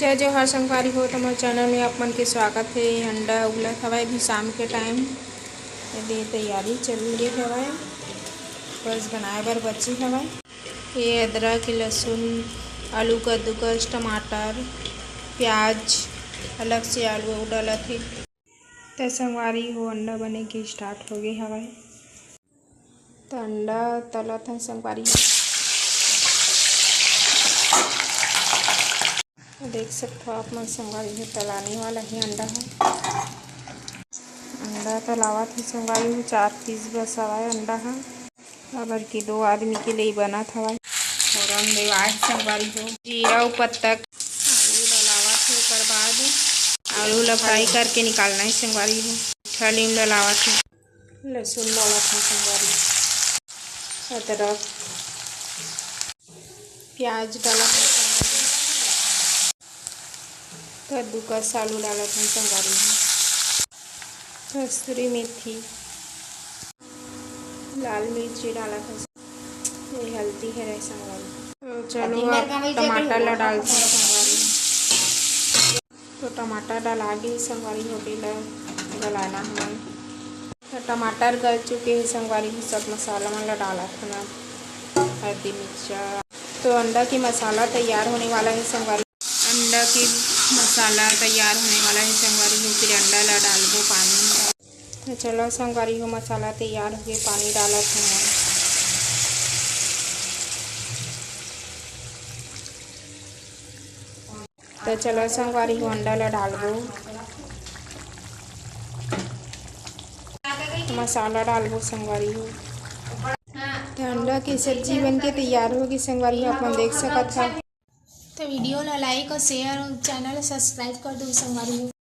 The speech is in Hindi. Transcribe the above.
जय जोहार संगवारी हो तुम्हारे चैनल में आप मन के स्वागत है। अंडा उबलत हवाए भी शाम के टाइम ये तैयारी चल रही हवाए, बस बनाए बर बची हवाए। ये अदरक लहसुन आलू कद्दूकस टमाटर प्याज अलग से आलू डालत है। तो संगवारी हो अंडा बने के स्टार्ट हो गए हवाए। तो अंडा तलत है संगवारी, देख सकते हो आप मन संगवारी हो तलाने वाला ही अंडा है। अंडा तलावा थी संगवारी हो 4 पीस बस हवाए अंडा है, अगर कि 2 आदमी के लिए बना था। और देवाए संगवारी हो जीरा और पत्ता आलू डलावा थे, ओकर बाद आलू ला फ्राई करके निकालना है संगवारी हो। छलीम डलावा थे, लहसुन डाला था संगवारी, अदरक प्याज डाला था, कद्दूकस आलू डाला था संगवारी में, कसूरी मेथी लाल मिर्ची डाला था, ये हल्दी है रे संगवारी। तो चलो अब टमाटर ला डालते हैं संगवारी। तो टमाटर डाला गए संगवारी हो गई गलाना हमें। तो टमाटर गल चुके हैं संगवारी में, सब मसाला वाला डाला था ना, हल्दी मिर्चा। तो अंडा की मसाला तैयार होने वाला है संगवारी। अंडा की मसाला तैयार होने वाला है संगवारी हो, फिर अंडा ला डाल दो पानी में। तो चलो संगवारी हो मसाला तैयार हो गए, पानी डाला था। तो चलो संगवारी हो अंडा ला डाल दो, मसाला डाल दो संगवारी हो। तो अंडा की सब्जी बन के तैयार होगी संगवारी हो, आप देख सकत है। तो वीडियो ला लाइक और शेयर और चैनल सब्सक्राइब कर दो संगवारी हो।